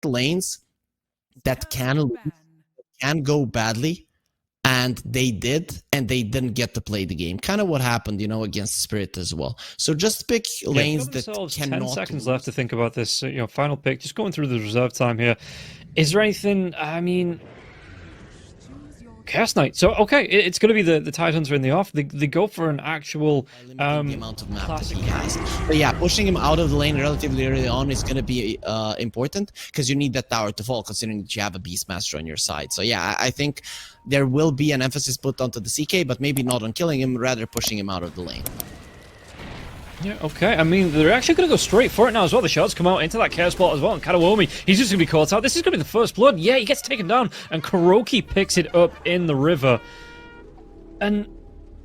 lanes that can go badly, and they did, and they didn't get to play the game. Kind of what happened, you know, against Spirit as well. So just pick lanes that themselves cannot 10 seconds lose. left to think about this, final pick. Just going through the reserve time here. Is there anything, I mean... Chaos Knight. So, okay, it's going to be the Tidehunter in the off. They go for an actual Limiting the amount of map that he has. But yeah, pushing him out of the lane relatively early on is going to be important, because you need that tower to fall, considering that you have a Beastmaster on your side. So yeah, I think there will be an emphasis put onto the CK, but maybe not on killing him, rather pushing him out of the lane. Yeah, okay. I mean, they're actually going to go straight for it now as well. The shots come out into that Chaos Spot as well. And Katawomi, he's just going to be caught out. This is going to be the first blood. Yeah, he gets taken down. And Kuroki picks it up in the river. And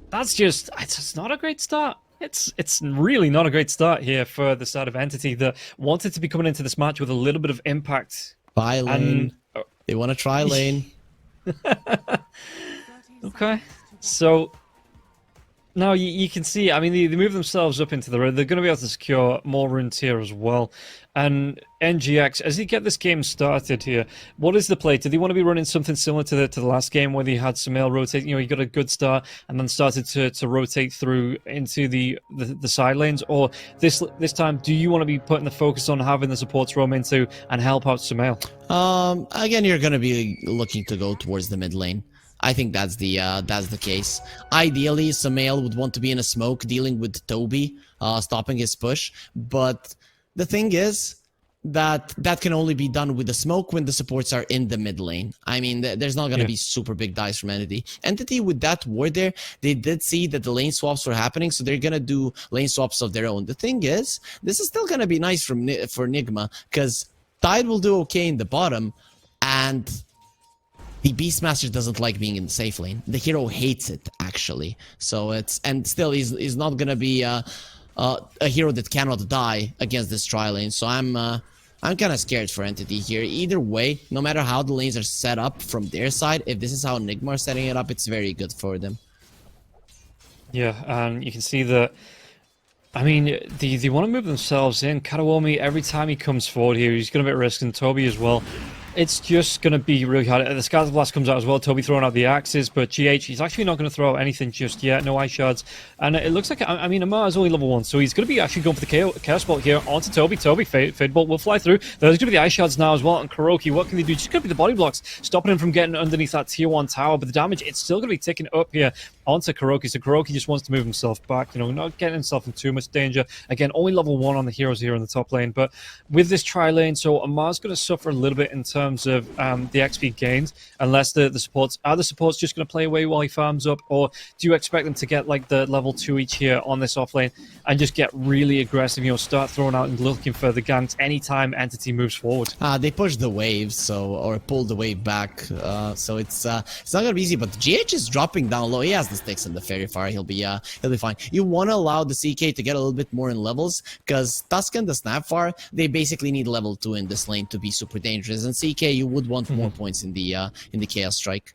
that's just... It's not a great start. It's really not a great start here for the side of Entity that wanted to be coming into this match with a little bit of impact. Buy lane. They want to try lane. Okay. So... Now, you can see, I mean, they move themselves up into the road. They're going to be able to secure more runes here as well. And NGX, as they get this game started here, what is the play? Do they want to be running something similar to the last game where they had Sumail rotate? You know, you got a good start and then started to rotate through into the side lanes? Or this time, do you want to be putting the focus on having the supports roam into and help out Sumail? Again, you're going to be looking to go towards the mid lane. I think that's the case. Ideally, Sumail would want to be in a smoke dealing with Toby, stopping his push. But the thing is that can only be done with the smoke when the supports are in the mid lane. I mean, there's not going to be super big dice from Entity. Entity, with that ward there, they did see that the lane swaps were happening, so they're going to do lane swaps of their own. The thing is, this is still going to be nice for Nigma, because Tide will do okay in the bottom, and... the Beastmaster doesn't like being in the safe lane. The hero hates it, actually. So and still he's not gonna be a hero that cannot die against this tri lane. So I'm kind of scared for Entity here. Either way, no matter how the lanes are set up from their side, if this is how Nigma are setting it up, it's very good for them. Yeah, and you can see that. I mean, they want to move themselves in. Katawomi, every time he comes forward here, he's going to be at risk, and Toby as well. It's just going to be really hard. The Scatter Blast comes out as well. Toby throwing out the axes, but GH, he's actually not going to throw out anything just yet. No ice shards. And it looks like, I mean, Amar is only level 1, so he's going to be actually going for the Chaos Bolt here onto Toby. Toby, Fade Bolt will fly through. There's going to be the ice shards now as well. And Kuroki, what can they do? Just going to be the body blocks, stopping him from getting underneath that tier 1 tower. But the damage, it's still going to be ticking up here onto Kuroki. So Kuroki just wants to move himself back, you know, not getting himself in too much danger. Again, only level 1 on the heroes here in the top lane. But with this tri lane, so Amar's going to suffer a little bit in terms of the XP gains, unless the supports... Are the supports just going to play away while he farms up, or do you expect them to get like the level 2 each here on this offlane and just get really aggressive, you know, start throwing out and looking for the ganks anytime Entity moves forward? They push the waves, so, or pull the wave back, so it's not gonna be easy. But GH is dropping down low. He has the sticks and the fairy fire. He'll be fine. You want to allow the CK to get a little bit more in levels, because Tusk and the Snapfire, they basically need level 2 in this lane to be super dangerous. And CK, you would want more points in the Chaos Strike.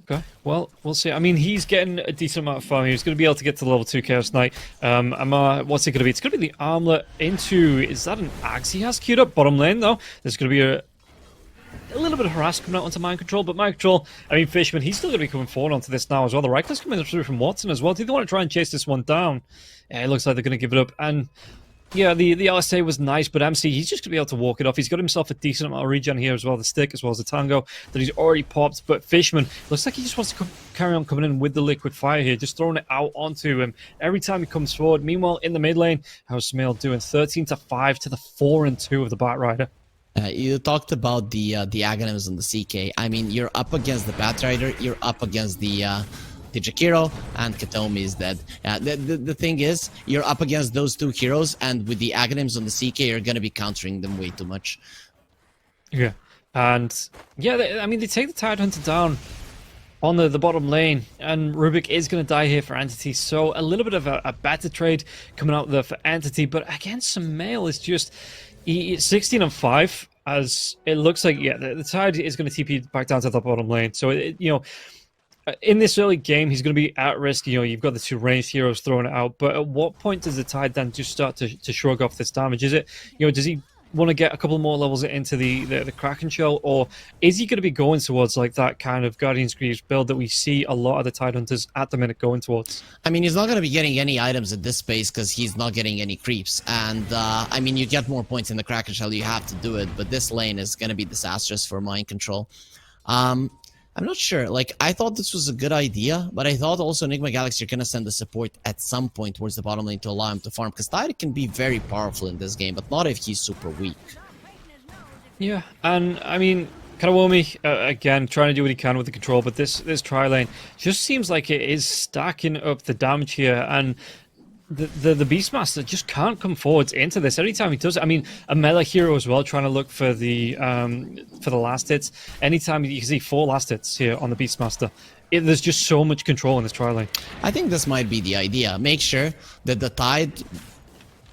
Okay, well, we'll see. I mean, he's getting a decent amount of farm. He's going to be able to get to level 2 Chaos Knight. What's it going to be? It's going to be the Armlet into... Is that an Axe he has queued up? Bottom lane, though. There's going to be a little bit of harass coming out onto Mind Control, but Mind Control, I mean, Fishman, he's still going to be coming forward onto this now as well. The right click's coming through from Watson as well. Do they want to try and chase this one down? Yeah, it looks like they're going to give it up. And... yeah, the LSA was nice, but MC, he's just going to be able to walk it off. He's got himself a decent amount of regen here as well, the stick as well as the tango that he's already popped. But Fishman, looks like he just wants to carry on coming in with the liquid fire here, just throwing it out onto him every time he comes forward. Meanwhile, in the mid lane, how's Sumail doing? 13-5 to the 4-2 of the Batrider. You talked about the Aghanims on the CK. I mean, you're up against the Batrider, you're up against the Jakiro, and Katomi is dead. The thing is, you're up against those two heroes, and with the Aghanims on the CK, you're going to be countering them way too much. Yeah, and yeah, I mean, they take the Tidehunter down on the bottom lane, and Rubik is going to die here for Entity, so a little bit of a better trade coming out there for Entity, but again, Sumail is just 16-5, as it looks like, yeah, the Tide is going to TP back down to the bottom lane, so, you know, in this early game, he's going to be at risk. You know, you've got the two ranged heroes throwing it out. But at what point does the Tide then just start to shrug off this damage? Is it, you know, does he want to get a couple more levels into the Kraken shell, or is he going to be going towards like that kind of Guardian's Greaves build that we see a lot of the Tidehunters at the minute going towards? I mean, he's not going to be getting any items at this space because he's not getting any creeps. And, I mean, you get more points in the Kraken Shell, you have to do it. But this lane is going to be disastrous for mind control. I'm not sure. Like, I thought this was a good idea, but I thought also Nigma Galaxy are going to send the support at some point towards the bottom lane to allow him to farm. Because Tide can be very powerful in this game, but not if he's super weak. Yeah, and I mean, Karawomi, again, trying to do what he can with the control, but this tri-lane just seems like it is stacking up the damage here, and the Beastmaster just can't come forwards into this. Every time he does it, I mean, a melee hero as well, trying to look for the last hits. Anytime you can see 4 last hits here on the Beastmaster, there's just so much control in this tri-lane. I think this might be the idea. Make sure that the Tide...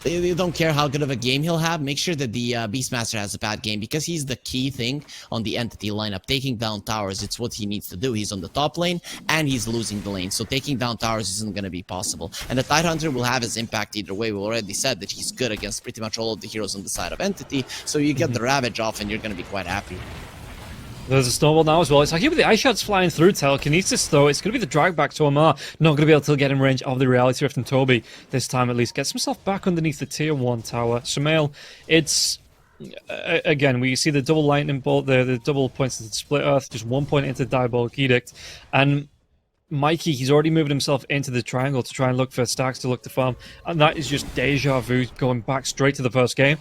They don't care how good of a game he'll have. Make sure that the Beastmaster has a bad game, because he's the key thing on the entity lineup. Taking down towers, it's what he needs to do. He's on the top lane, and he's losing the lane. So taking down towers isn't going to be possible. And the Tidehunter will have his impact either way. We already said that he's good against pretty much all of the heroes on the side of entity. So you get the Ravage off, and you're going to be quite happy. There's a snowball now as well. It's like here with the ice shots flying through telekinesis, though. It's going to be the drag back to Omar. Not going to be able to get in range of the Reality Rift, and Toby, this time at least, gets himself back underneath the tier 1 tower. Sumail, it's... Again, we see the double lightning bolt there, the double points into the split earth, just 1 point into Diabolic Edict. And Mikey, he's already moved himself into the triangle to try and look for stacks to look to farm. And that is just deja vu going back straight to the first game.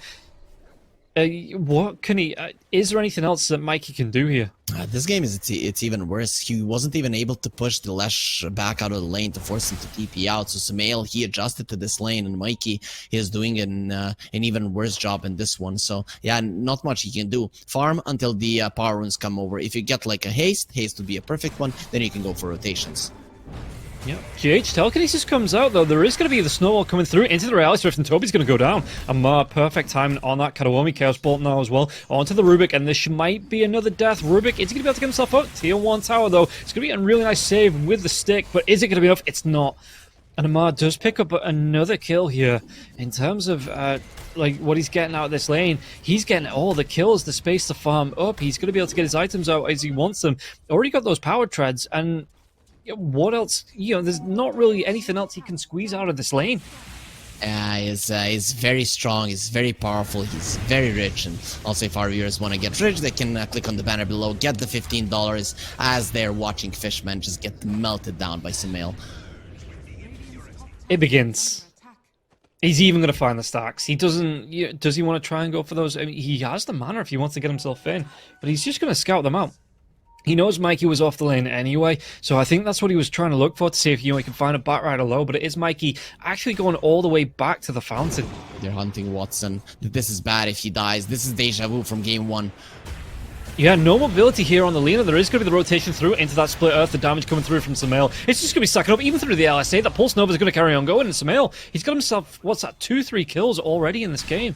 What can he... is there anything else that Mikey can do here? This game is it's even worse. He wasn't even able to push the Lesh back out of the lane to force him to TP out. So Sumail, he adjusted to this lane, and Mikey is doing an even worse job in this one. So yeah, not much he can do. Farm until the power runes come over. If you get like a haste would be a perfect one. Then you can go for rotations. Yeah, GH Telekinesis comes out, though. There is going to be the snowball coming through into the Reality Rift, and Toby's going to go down. And perfect timing on that Karawomi Chaos Bolt now as well. Onto the Rubik, and this might be another death. Rubik, is he going to be able to get himself up? Tier 1 tower, though. It's going to be a really nice save with the stick, but is it going to be enough? It's not. And Amar does pick up another kill here. In terms of like what he's getting out of this lane, he's getting all the kills, the space to farm up. He's going to be able to get his items out as he wants them. Already got those power treads, and what else? You know, there's not really anything else he can squeeze out of this lane. He's very strong, he's very powerful, he's very rich, and also if our viewers want to get rich, they can click on the banner below, get the $15 as they're watching Fishman just get melted down by Sumail. It begins. He's even going to find the stacks. He doesn't... does he want to try and go for those? I mean, he has the mana if he wants to get himself in, but he's just going to scout them out. He knows Mikey was off the lane anyway, so I think that's what he was trying to look for, to see if, he can find a Batrider low, but it is Mikey actually going all the way back to the fountain. They're hunting Watson. This is bad if he dies. This is deja vu from game 1. Yeah, no mobility here on the Lina. There is going to be the rotation through into that split earth, the damage coming through from Sumail. It's just going to be stacking up even through the LSA. That Pulse Nova is going to carry on going, and Sumail, he's got himself, what's that, 2-3 kills already in this game.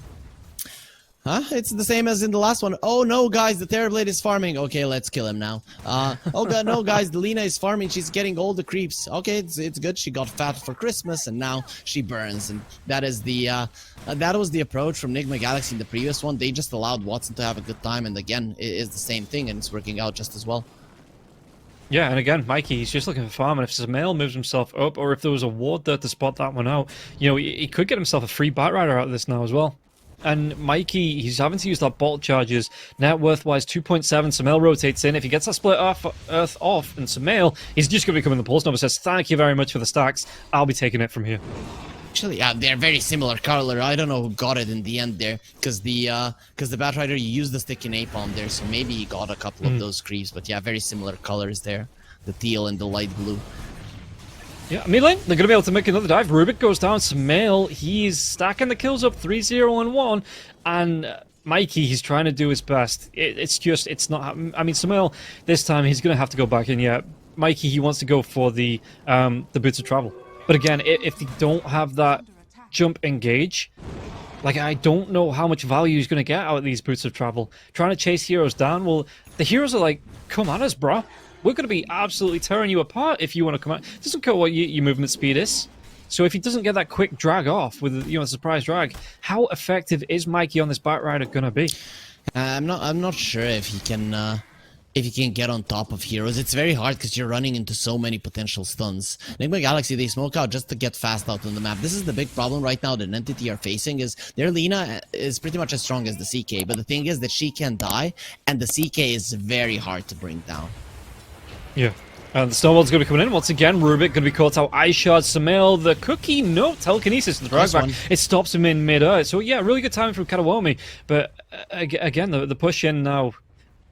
Huh? It's the same as in the last one. Oh no, guys, the Terrorblade is farming. Okay, let's kill him now. Oh god, no, guys, the Lina is farming. She's getting all the creeps. Okay, it's good. She got fat for Christmas, and now she burns. And that is the that was the approach from Nigma Galaxy in the previous one. They just allowed Watson to have a good time, and again, it is the same thing, and it's working out just as well. Yeah, and again, Mikey, he's just looking for farm, and if Sumail moves himself up, or if there was a ward there to spot that one out, he could get himself a free Batrider out of this now as well. And Mikey, he's having to use that bolt charges. Net worth-wise, 2.7. Sumail rotates in. If he gets that split earth off, and Sumail, he's just going to become in the Pulse Nova. Says, thank you very much for the stacks. I'll be taking it from here. Actually, yeah, they're very similar color. I don't know who got it in the end there, because the Batrider, you used the stick in Napalm there, so maybe he got a couple of those creeps. But yeah, very similar colors there. The teal and the light blue. Yeah, mid lane, they're going to be able to make another dive. Rubik goes down. Sumail, he's stacking the kills up 3-0 and 1. And Mikey, he's trying to do his best. It's not... I mean, Sumail, this time, he's going to have to go back in. Yeah, Mikey, he wants to go for the Boots of Travel. But again, if they don't have that jump engage, like, I don't know how much value he's going to get out of these Boots of Travel. Trying to chase heroes down, well, the heroes are like, come at us, bro. We're going to be absolutely tearing you apart if you want to come out. It doesn't care what your movement speed is. So if he doesn't get that quick drag off with, you know, a surprise drag, how effective is Mikey on this Batrider gonna be? I'm not sure if he can get on top of heroes. It's very hard because you're running into so many potential stuns. Nigma Galaxy, they smoke out just to get fast out on the map. This is the big problem right now that Entity are facing, is their Lina is pretty much as strong as the CK, but the thing is that she can die, and the CK is very hard to bring down. Yeah. And the Snowball's going to be coming in. Once again, Rubik going to be caught out. Ice Shard, Sumail, the Cookie, no, Telekinesis, the drag back. It stops him in mid-air. So yeah, really good timing from Katawomi. But again, the push in now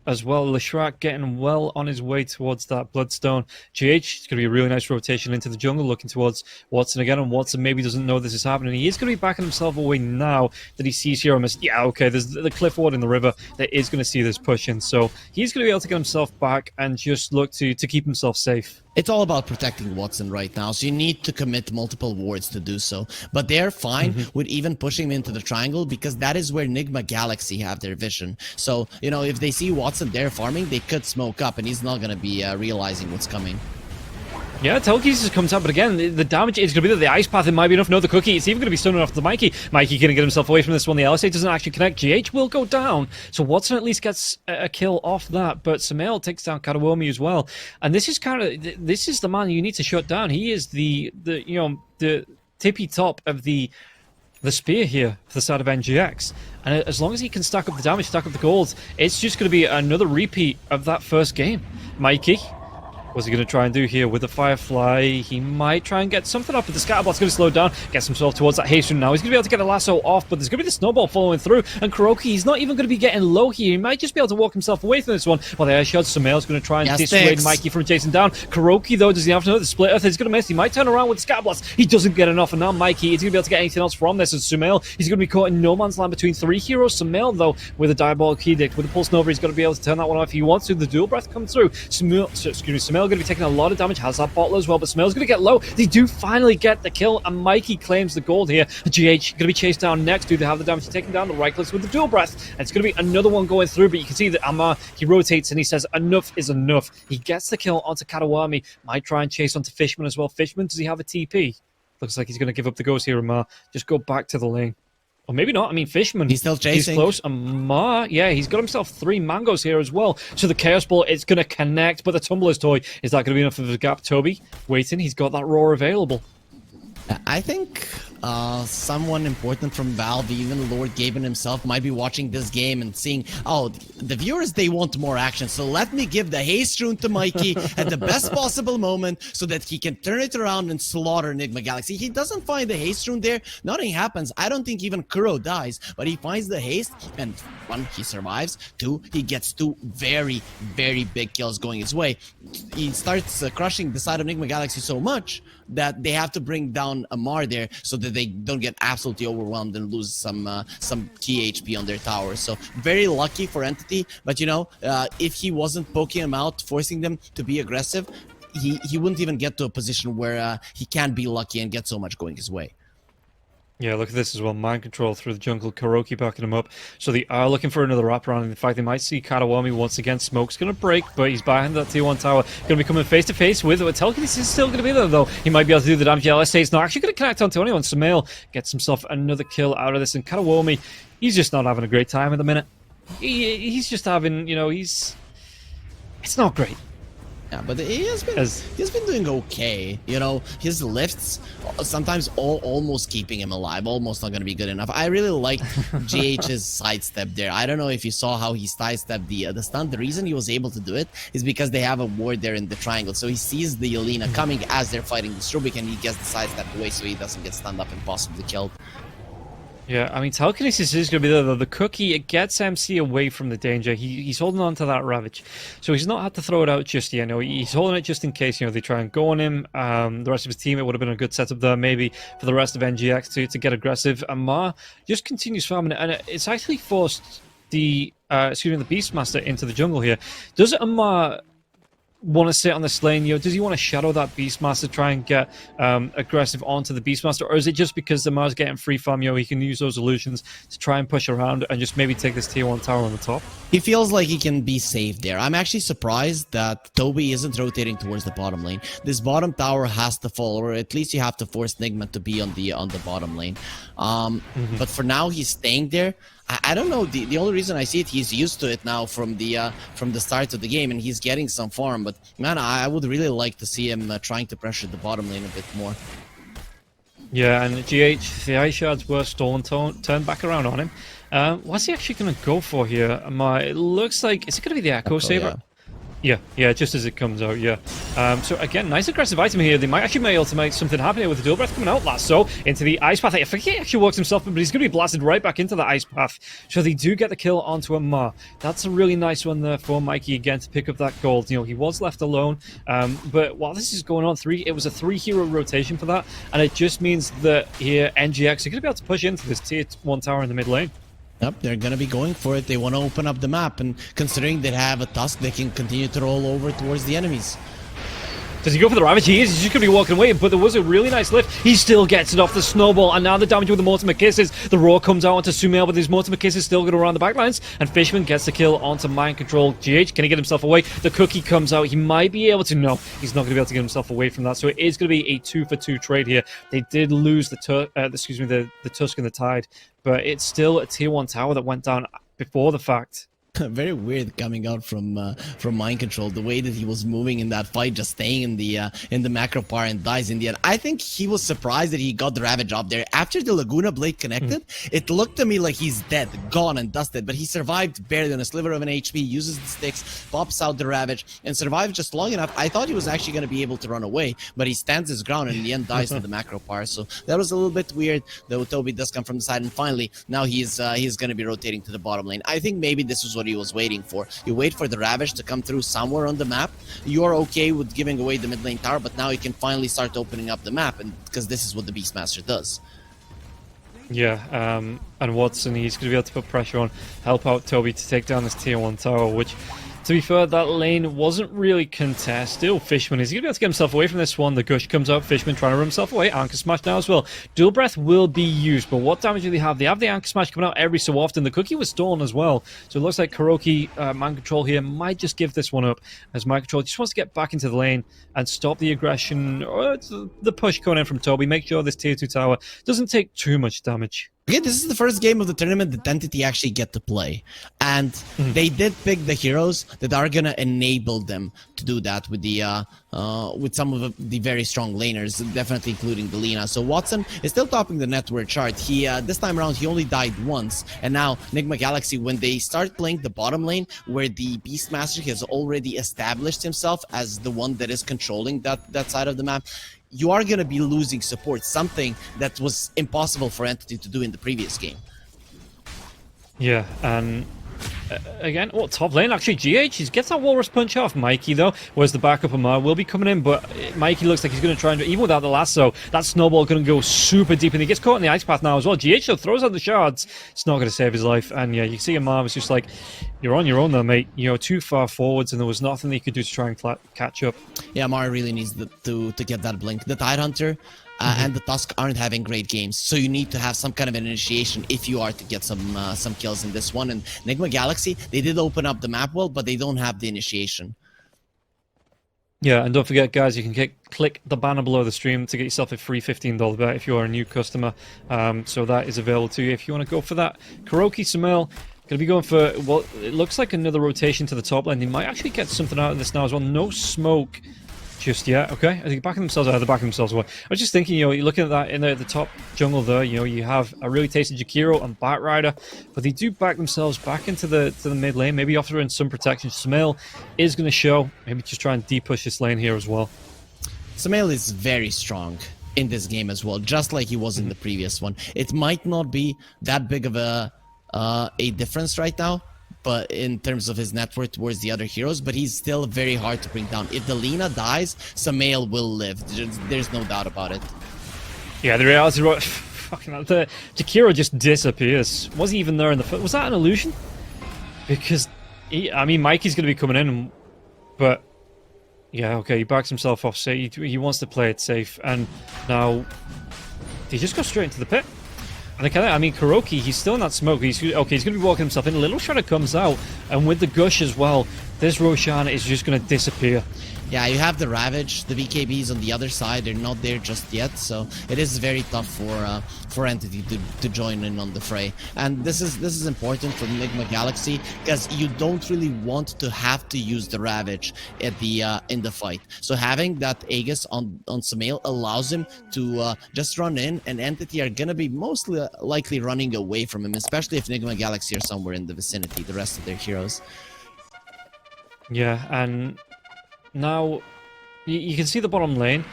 as well. Leshrac getting well on his way towards that Bloodstone. GH, it's going to be a really nice rotation into the jungle, looking towards Watson again, and Watson maybe doesn't know this is happening. He is going to be backing himself away now that he sees Hero Mist. Yeah, okay, there's the cliff ward in the river that is going to see this push in, so he's going to be able to get himself back and just look to keep himself safe. It's all about protecting Watson right now, so you need to commit multiple wards to do so. But they're fine with even pushing him into the triangle, because that is where Nigma Galaxy have their vision. So, you know, if they see Watson there farming, they could smoke up, and he's not going to be realizing what's coming. Yeah, Telekinesis comes out, but again, the damage is going to be there. The Ice Path, it might be enough. No, the Cookie, it's even going to be stunning off the Mikey. Mikey going to get himself away from this one. The LSA doesn't actually connect. GH will go down, so Watson at least gets a kill off that, but Sumail takes down Katawomi as well. And this is this is the man you need to shut down. He is the tippy top of the spear here for the side of NGX. And as long as he can stack up the damage, stack up the gold, it's just going to be another repeat of that first game. Mikey, what's he going to try and do here with the Firefly? He might try and get something up, but the Scatterblast's going to slow down, gets himself towards that haste rune now. He's going to be able to get a lasso off, but there's going to be the Snowball following through, and Kuroki, he's not even going to be getting low here. He might just be able to walk himself away from this one. Well, the Air Shard, Sumail's going to try and dissuade Mikey from chasing down. Kuroki, though, does he have to know the Split Earth is going to miss? He might turn around with the Scatterblast. He doesn't get enough, and now Mikey is going to be able to get anything else from this, and Sumail, he's going to be caught in no man's land between three heroes. Sumail, though, with a Diabolic Edict, with a Pulse Nova, he's going to be able to turn that one off if he wants to. The Dual Breath comes through. Sumail going to be taking a lot of damage, has that bottle as well, but Sumail's going to get low. They do finally get the kill, and Mikey claims the gold here. GH going to be chased down next. Do they have the damage to take him down? The right clicks with the dual breath, and it's going to be another one going through, but you can see that Amar, he rotates and he says enough is enough. He gets the kill onto Katawami. Might try and chase onto Fishman as well. Fishman, does he have a TP? Looks like he's going to give up the ghost here, Amar. Just go back to the lane. Or maybe not. I mean, Fishman, he's still chasing. He's close. Amar, yeah, he's got himself 3 mangoes here as well. So the Chaos Ball, it's going to connect, but the Tumbler's Toy, is that going to be enough of a gap? Toby, waiting. He's got that roar available. I think someone important from Valve, even Lord Gaben himself, might be watching this game and seeing, oh, the viewers, they want more action, so let me give the haste rune to Mikey at the best possible moment so that he can turn it around and slaughter Nigma Galaxy. He doesn't find the haste rune there, nothing happens. I don't think even Kuro dies, but he finds the haste, and 1, he survives, 2, he gets 2 very, very big kills going his way. He starts crushing the side of Nigma Galaxy so much that they have to bring down Amar there so that they don't get absolutely overwhelmed and lose some key HP on their tower. So very lucky for Entity, but you know, if he wasn't poking them out, forcing them to be aggressive, he wouldn't even get to a position where he can be lucky and get so much going his way. Yeah, look at this as well. Mind control through the jungle. Kuroki backing him up. So they are looking for another wraparound. In fact, they might see Katawami once again. Smoke's going to break, but he's behind that T1 tower. Going to be coming face to face with Telekinesis is still going to be there, though. He might be able to do the damage. LSA is not actually going to connect onto anyone. Sumail gets himself another kill out of this. And Katawami, he's just not having a great time at the minute. He's just having, you know, it's not great. Yeah, but he's been doing okay. You know, his lifts sometimes almost keeping him alive, almost not going to be good enough. I really like GH's sidestep there. I don't know if you saw how he sidestepped the stunt. The reason he was able to do it is because they have a ward there in the triangle. So he sees the Yelena coming as they're fighting the Strubik, and he gets the sidestep away so he doesn't get stunned up and possibly killed. Yeah, I mean, Telekinesis is going to be there, though. The Cookie, it gets MC away from the danger. He's holding on to that Ravage. So he's not had to throw it out just yet. You know, he's holding it just in case, you know, they try and go on him. The rest of his team, it would have been a good setup there, maybe, for the rest of NGX to get aggressive. Amar just continues farming it, and it's actually forced the Beastmaster into the jungle here. Does Amar want to sit on this lane? Does he want to shadow that Beastmaster, try and get aggressive onto the Beastmaster, or is it just because the Mars getting free farm? He can use those illusions to try and push around and just maybe take this tier 1 tower on the top? He feels like he can be safe there. I'm actually surprised that Toby isn't rotating towards the bottom lane. This bottom tower has to fall, or at least you have to force Nigma to be on the bottom lane. But for now, he's staying there. I don't know. The only reason I see it, he's used to it now from the start of the game, and he's getting some farm. But man, I would really like to see him trying to pressure the bottom lane a bit more. Yeah, and GH, the Ice Shards were stolen, turned back around on him. What's he actually going to go for here? It looks like, is it going to be the Echo Saber? Yeah, just as it comes out, yeah. So again, nice aggressive item here. They might actually be able to make something happen here with the Dual Breath coming out. Lasso into the Ice Path. I think he actually works himself, but he's going to be blasted right back into the Ice Path. So they do get the kill onto a Ma. That's a really nice one there for Mikey again to pick up that gold. He was left alone, but while this is going on, it was a 3-hero rotation for that, and it just means that here NGX are going to be able to push into this tier 1 tower in the mid lane. Yep, they're gonna be going for it. They want to open up the map, and considering they have a Tusk, they can continue to roll over towards the enemies. Does he go for the Ravage? He is. He's just going to be walking away, but there was a really nice lift. He still gets it off the Snowball, and now the damage with the Mortimer Kisses. The Roar comes out onto Sumail, but these Mortimer Kisses still going around the backlines, and Fishman gets the kill onto Mind Control. GH, can he get himself away? The Cookie comes out. He might be able to. No, he's not going to be able to get himself away from that, so it is going to be a 2-for-2 trade here. They did lose the Tusk and the Tide, but it's still a tier 1 tower that went down before the fact. Very weird coming out from Mind Control, the way that he was moving in that fight, just staying in the macro par and dies in the end. I think he was surprised that he got the Ravage up there. After the Laguna Blade connected, it looked to me like he's dead, gone and dusted, but he survived barely on a sliver of an HP, uses the sticks, pops out the Ravage, and survived just long enough. I thought he was actually going to be able to run away, but he stands his ground and in the end dies to the macro par, so that was a little bit weird, though Toby does come from the side, and finally, now he's going to be rotating to the bottom lane. I think maybe this was what he was waiting for. You wait for the Ravage to come through somewhere on the map. You're okay with giving away the mid lane tower, but now you can finally start opening up the map, and because this is what the Beastmaster does. Yeah, and Watson, he's going to be able to put pressure on, help out Toby to take down this tier 1 tower, which, to be fair, that lane wasn't really contested. Oh, Fishman, is he going to be able to get himself away from this one? The Gush comes out, Fishman trying to run himself away. Anchor Smash now as well. Dual Breath will be used, but what damage do they have? They have the Anchor Smash coming out every so often. The Cookie was stolen as well, so it looks like Kuroki, Mind Control here, might just give this one up, as Mind Control just wants to get back into the lane and stop the aggression, or the push coming in from Toby. Make sure this tier 2 tower doesn't take too much damage. Okay, this is the first game of the tournament that Entity actually get to play, and they did pick the heroes that are gonna enable them to do that with the with some of the very strong laners, definitely including the Lina. So Watson is still topping the net worth chart. He this time around he only died once, and now Nigma Galaxy, when they start playing the bottom lane, where the Beastmaster has already established himself as the one that is controlling that side of the map, you are going to be losing support, something that was impossible for Entity to do in the previous game. Yeah, and again, top lane, actually, GH, he gets that Walrus Punch off Mikey, though, whereas the backup Amar will be coming in, but Mikey looks like he's going to try and, even without the lasso, that Snowball going to go super deep, and he gets caught in the Ice Path now as well. GH, though, throws out the shards. It's not going to save his life, and yeah, you see Amar was just like, you're on your own there, mate. Too far forwards, and there was nothing that he could do to try and catch up. Yeah, Amar really needs to get that blink. The Tidehunter and the Tusk aren't having great games, so you need to have some kind of an initiation if you are to get some kills in this one. And Nigma Galaxy, they did open up the map well, but they don't have the initiation. Yeah, and don't forget, guys, you can click the banner below the stream to get yourself a free $15 bet if you are a new customer. So that is available to you if you want to go for that. Kuroki Sumail going to be going for, well, it looks like another rotation to the top lane. They might actually get something out of this now as well. No smoke just yet. Okay, I think backing themselves out, they're backing themselves away. I was just thinking, you're looking at that in the top jungle there, you have a really tasty Jakiro and Batrider, but they do back themselves back into the mid lane, maybe offering some protection. Sumail is going to show, maybe just try and de-push this lane here as well. Sumail is very strong in this game as well, just like he was in the previous one. It might not be that big of a difference right now, but in terms of his net worth towards the other heroes, but he's still very hard to bring down. If the Lina dies, Sumail will live. There's no doubt about it. Yeah, the reality, fucking the Jakiro just disappears. Was he even there in the? Was that an illusion? Because I mean, Mikey's going to be coming in, but Yeah, okay, he backs himself off, so he wants to play it safe, and now he just goes straight into the pit. I mean, Kuroki, he's still in that smoke. He's going to be walking himself in. A little shredder comes out, and with the gush as well, this Roshan is just going to disappear. Yeah, you have the Ravage, the BKBs on the other side. They're not there just yet, so it is very tough for Entity to join in on the fray. And this is important for Nigma Galaxy because you don't really want to have to use the Ravage at the in the fight. So having that Aegis on Samael allows him to just run in, and Entity are gonna be mostly likely running away from him, especially if Nigma Galaxy are somewhere in the vicinity. The rest of their heroes. Yeah, and now, you can see the bottom lane.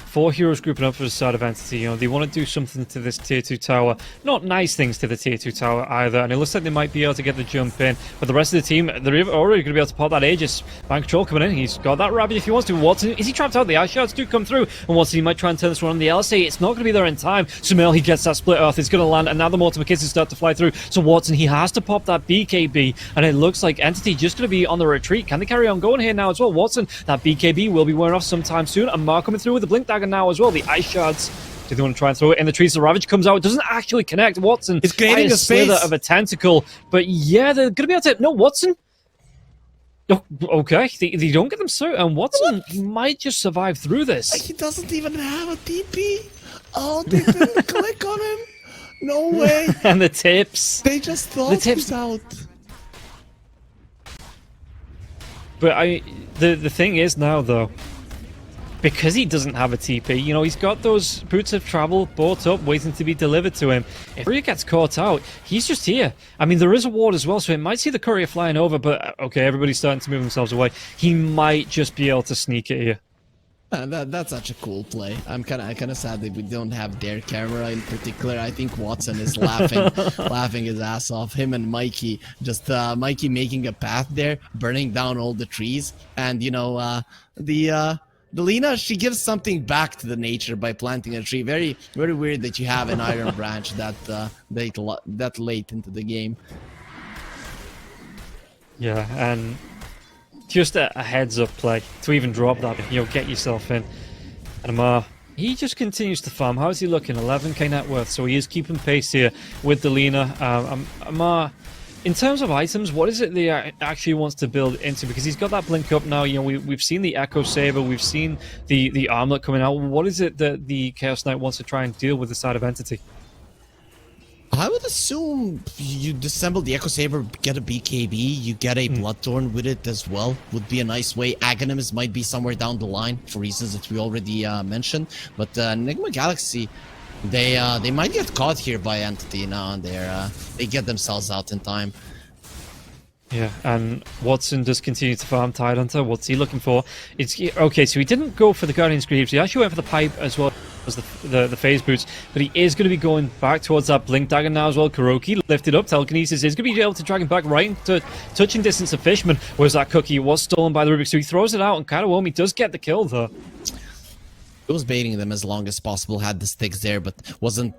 4 heroes grouping up for the side of Entity. You know, they want to do something to this tier 2 tower. Not nice things to the tier 2 tower either. And it looks like they might be able to get the jump in. But the rest of the team, they're already going to be able to pop that Aegis. Bank Control coming in. He's got that Rabbit if he wants to. Watson, is he trapped out? The Ice Shards do come through. And Watson, he might try and turn this one on the LSA. It's not going to be there in time. Sumail, he gets that Split Earth. It's going to land. And now the Mortimer Kisses start to fly through. So Watson, he has to pop that BKB. And it looks like Entity just going to be on the retreat. Can they carry on going here now as well? Watson, that BKB will be wearing off sometime soon. And Mark coming through with the Blink Dagger now as well. The Ice Shards. Do they want to try and throw it in the trees? The Ravage comes out. It doesn't actually connect. Watson. It's creating a slither space of a tentacle. But yeah, they're going to be able to... No, Watson. Oh, okay. They don't get them through. And Watson might just survive through this. He doesn't even have a TP. Oh, they didn't click on him. No way. And the tips. They just thought he's out. But the thing is now, though, because he doesn't have a TP, you know, he's got those boots of travel bought up, waiting to be delivered to him. If Rhea gets caught out, he's just here. I mean, there is a ward as well, so it might see the courier flying over, but okay, everybody's starting to move themselves away. He might just be able to sneak it here. That's such a cool play. I'm kind of sad that we don't have their camera in particular. I think Watson is laughing his ass off. Him and Mikey, just Mikey making a path there, burning down all the trees, and you know the Lina, she gives something back to the nature by planting a tree. Very, very weird that you have an Iron Branch that late into the game. Yeah, and just a heads-up play to even drop that, you know, get yourself in. And Amar, he just continues to farm. How is he looking? 11k net worth, so he is keeping pace here with the Lina. Amar, in terms of items, what is it that he actually wants to build into? Because he's got that blink up now. You know, we've seen the Echo Saber, we've seen the armlet coming out. What is it that the Chaos Knight wants to try and deal with the side of Entity? I would assume you disassemble the Echo Saber, get a BKB, you get a Bloodthorn with it as well. Would be a nice way. Aghanim's might be somewhere down the line for reasons that we already mentioned. But Nigma Galaxy, they might get caught here by Entity now, and they get themselves out in time. Yeah, and Watson does continue to farm Tidehunter. What's he looking for? It's okay, so he didn't go for the Guardian's Greaves. He actually went for the pipe as well as the phase boots, but he is going to be going back towards that Blink Dagger now as well. Kuroki lifted up. Telekinesis is going to be able to drag him back right into touching distance of Fishman. Whereas that cookie was stolen by the Rubik, so he throws it out, and Karawomi does get the kill though. He was baiting them as long as possible, had the sticks there, but wasn't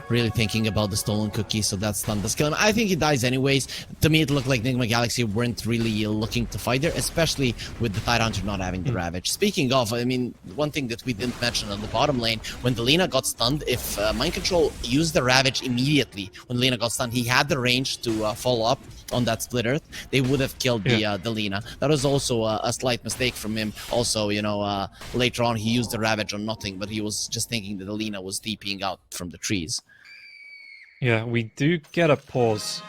really thinking about the stolen cookie, so that stunned the skill. And I think he dies anyways. To me, it looked like Nigma Galaxy weren't really looking to fight there, especially with the Tidehunter not having the Ravage. Speaking of, I mean, one thing that we didn't mention on the bottom lane, when the Lina got stunned, if Mind Control used the Ravage immediately when Lina got stunned, he had the range to follow up on that Split Earth, they would have killed the Lina. That was also a slight mistake from him. Also, you know, later on he used the Ravage on nothing, but he was just thinking that the Lina was TPing out from the trees. Yeah, we do get a pause.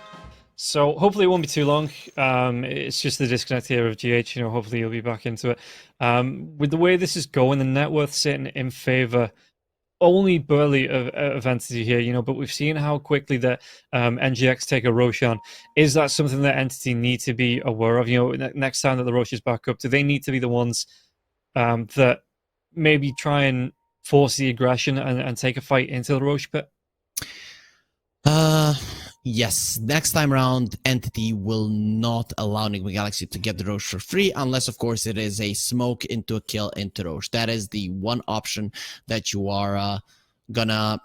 So hopefully it won't be too long. It's just the disconnect here of GH, you know, hopefully he'll be back into it. With the way this is going, the net worth sitting in favor only barely of Entity here, you know, but we've seen how quickly that NGX take a Roshan. Is that something that Entity need to be aware of? You know, next time that the Rosh is back up, do they need to be the ones that maybe try and force the aggression and take a fight into the Rosh pit? Yes. Next time around, Entity will not allow Nigma Galaxy to get the Rosh for free, unless, of course, it is a smoke into a kill into Rosh. That is the one option that you are gonna,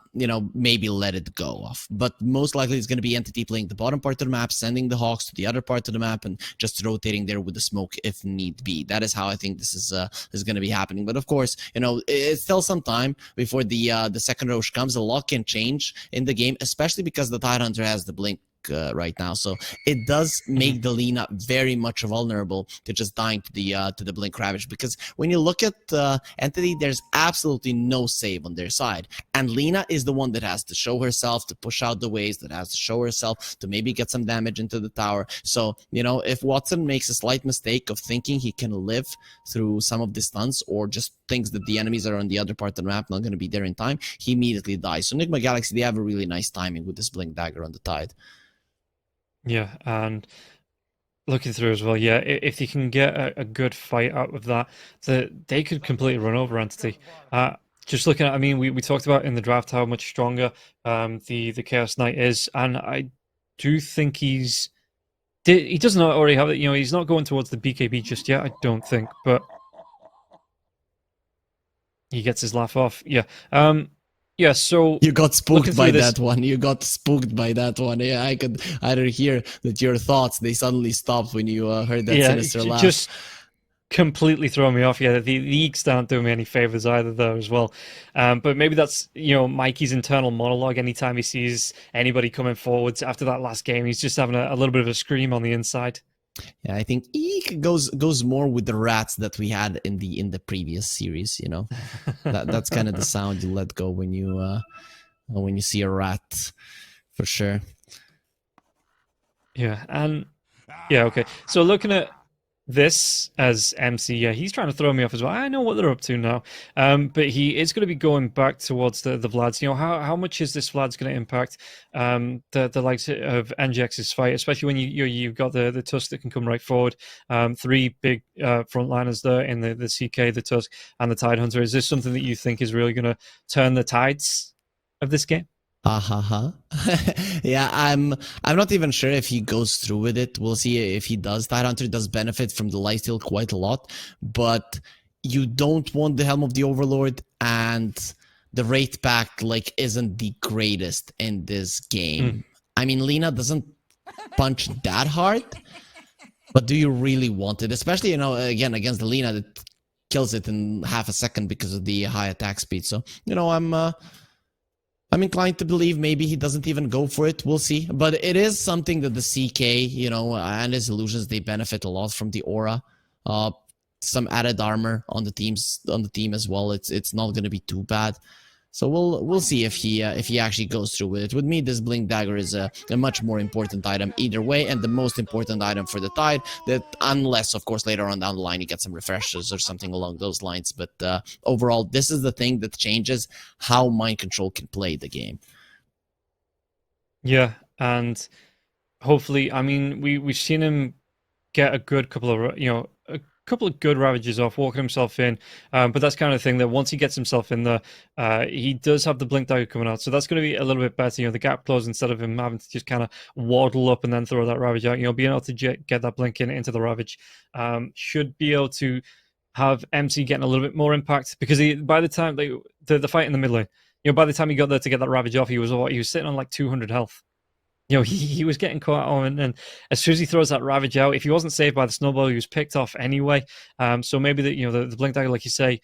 maybe let it go off. But most likely it's gonna be Entity playing the bottom part of the map, sending the Hawks to the other part of the map, and just rotating there with the smoke if need be. That is how I think this is gonna be happening. But of course, it's still some time before the second Roche comes. A lot can change in the game, especially because the Tidehunter has the blink right now, so it does make the Lina very much vulnerable to just dying to the blink ravage, because when you look at Entity, there's absolutely no save on their side, and Lina is the one that has to show herself, to push out the waves, that has to show herself to maybe get some damage into the tower. So if Watson makes a slight mistake of thinking he can live through some of the stunts, or just thinks that the enemies are on the other part of the map, not going to be there in time, he immediately dies. So Nigma Galaxy, they have a really nice timing with this blink dagger on the Tide. Yeah, and looking through as well, yeah, if you can get a good fight out of that, they could completely run over Entity. Just looking at, I mean, we talked about in the draft how much stronger the Chaos Knight is, and I do think he doesn't already have it. He's not going towards the BKB just yet, I don't think, but he gets his laugh off. Yeah. Yeah, so you got spooked by this, that one. You got spooked by that one. Yeah, I could either hear that your thoughts, they suddenly stopped when you heard that sinister laugh. Just completely throw me off. Yeah, the leaks don't do me any favors either, though, as well. But maybe that's Mikey's internal monologue. Anytime he sees anybody coming forwards after that last game, he's just having a little bit of a scream on the inside. Yeah, I think Eek goes more with the rats that we had in the previous series. That's kind of the sound you let go when you see a rat, for sure. Yeah, and yeah, okay. So looking at this as MC, yeah, he's trying to throw me off as well. I know what they're up to now, but he is going to be going back towards the Vlads. How much is this Vlad's going to impact the likes of NGX's fight, especially when you've got the Tusk that can come right forward. Three big frontliners there in the CK, the Tusk, and the Tidehunter. Is this something that you think is really going to turn the tides of this game? Yeah, I'm not even sure if he goes through with it. We'll see if he does. Tidehunter does benefit from the lifesteal quite a lot, but you don't want the Helm of the Overlord, and the Wraith Pact isn't the greatest in this game. I mean, Lina doesn't punch that hard, but do you really want it? Especially, again, against the Lina that kills it in half a second because of the high attack speed. So, I'm inclined to believe maybe he doesn't even go for it. We'll see. But it is something that the CK, and his illusions, they benefit a lot from the aura. Some added armor on the team as well. It's not going to be too bad. So we'll see if he actually goes through with it. With me, this Blink Dagger is a much more important item either way, and the most important item for the Tide, that unless, of course, later on down the line you get some refreshers or something along those lines. But overall, this is the thing that changes how Mind Control can play the game. Yeah, and hopefully, I mean, we've seen him get a good couple of, a couple of good ravages off, walking himself in, but that's kind of thing that once he gets himself in there, he does have the blink dagger coming out, so that's going to be a little bit better. The gap closed, instead of him having to just kind of waddle up and then throw that ravage out. Being able to get that blink into the ravage should be able to have MC getting a little bit more impact, because by the time the fight in the mid lane, by the time he got there to get that ravage off, he was sitting on like 200 health. He was getting caught on, and as soon as he throws that ravage out, if he wasn't saved by the snowball, he was picked off anyway. So maybe the blink dagger, like you say,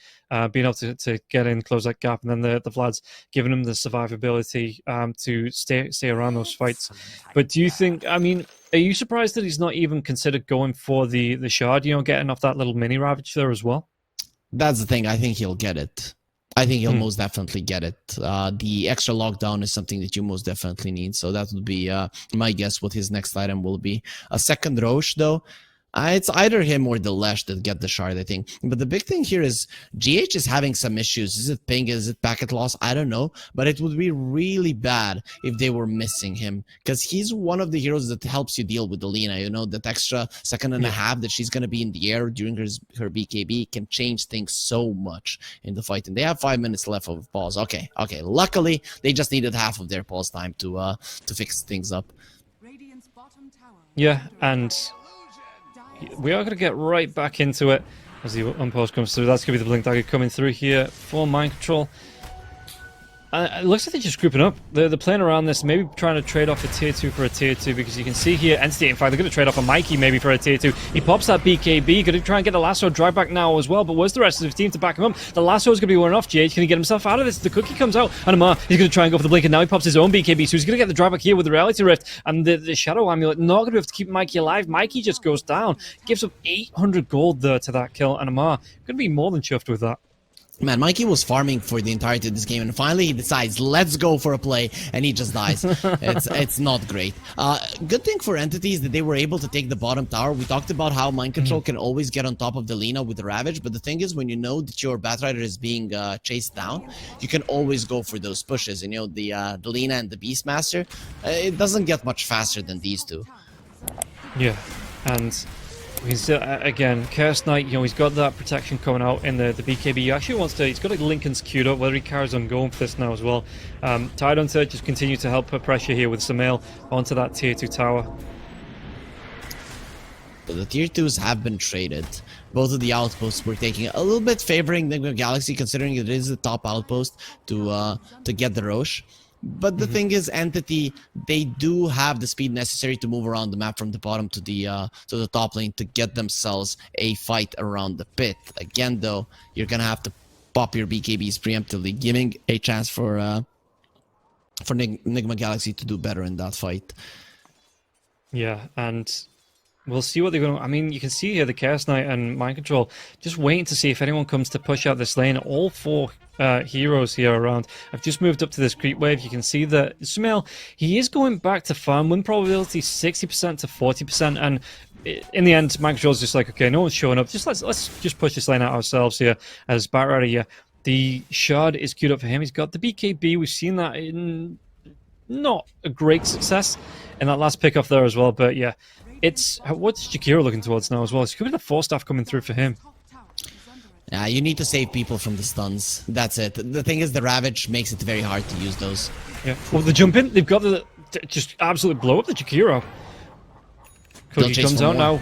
being able to get in, close that gap, and then the Vlad's giving him the survivability to stay around those fights. But do you think? I mean, are you surprised that he's not even considered going for the shard? Getting off that little mini ravage there as well. That's the thing. I think he'll get it. I think he'll most definitely get it. The extra lockdown is something that you most definitely need. So that would be my guess what his next item will be. A second Roche, though. It's either him or the Lesh that get the shard, I think. But the big thing here is GH is having some issues. Is it ping? Is it packet loss? I don't know. But it would be really bad if they were missing him, because he's one of the heroes that helps you deal with the Lina. That extra second and a half that she's going to be in the air during her BKB can change things so much in the fight. And they have 5 minutes left of pause. Okay. Luckily, they just needed half of their pause time to fix things up. Yeah, and we are going to get right back into it as the unpause comes through. That's going to be the blink dagger coming through here for Mind Control. It looks like they're just grouping up. They're playing around this, maybe trying to trade off a tier 2 for a tier 2, because you can see here, Entity, in fact, they're going to trade off a Mikey maybe for a tier 2. He pops that BKB, going to try and get the lasso drive back now as well, but where's the rest of his team to back him up? The lasso is going to be wearing off. GH, can he get himself out of this? The cookie comes out, and Amar, he's going to try and go for the blink, and now he pops his own BKB, so he's going to get the drive back here with the Reality Rift, and the Shadow Amulet not going to be able to keep Mikey alive. Mikey just goes down, gives up 800 gold there to that kill, and Amar going to be more than chuffed with that. Man, Mikey was farming for the entirety of this game, and finally he decides, let's go for a play, and he just dies. It's not great. Good thing for entities that they were able to take the bottom tower. We talked about how Mind Control can always get on top of the Lina with the Ravage, but the thing is, when you know that your Batrider is being chased down, you can always go for those pushes. And, you know, the Lina and the Beastmaster, it doesn't get much faster than these two. Yeah, and he's again, Chaos Knight, you know, he's got that protection coming out in the BKB. He actually wants to, he's got like Lincoln's queued up, whether he carries on going for this now as well. Tidehunter just continue to help put pressure here with Sumail onto that tier 2 tower. But the tier 2s have been traded. Both of the outposts were taking a little bit favoring Nigma Galaxy, considering it is the top outpost to get the Roche. But the thing is, Entity, they do have the speed necessary to move around the map from the bottom to the top lane to get themselves a fight around the pit. Again, though, you're gonna have to pop your BKBs preemptively, giving a chance for Nigma Galaxy to do better in that fight. Yeah, and we'll see what they're going to... I mean, you can see here the Chaos Knight and Mind Control just waiting to see if anyone comes to push out this lane. All four heroes here around. I've just moved up to this creep wave. You can see that Sumail, he is going back to farm. Win probability 60% to 40%. And in the end, Mind Control's just like, okay, no one's showing up. Just let's just push this lane out ourselves here as Batrider here. The Shard is queued up for him. He's got the BKB. We've seen that in not a great success in that last pick off there as well. But yeah, it's what's Jakiro looking towards now as well. It's could be the 4-staff coming through for him. Yeah, you need to save people from the stuns. That's it. The thing is, the Ravage makes it very hard to use those. Yeah. Well, the jump in, they've got the just absolutely blow up the Jakiro. Cookie comes out now.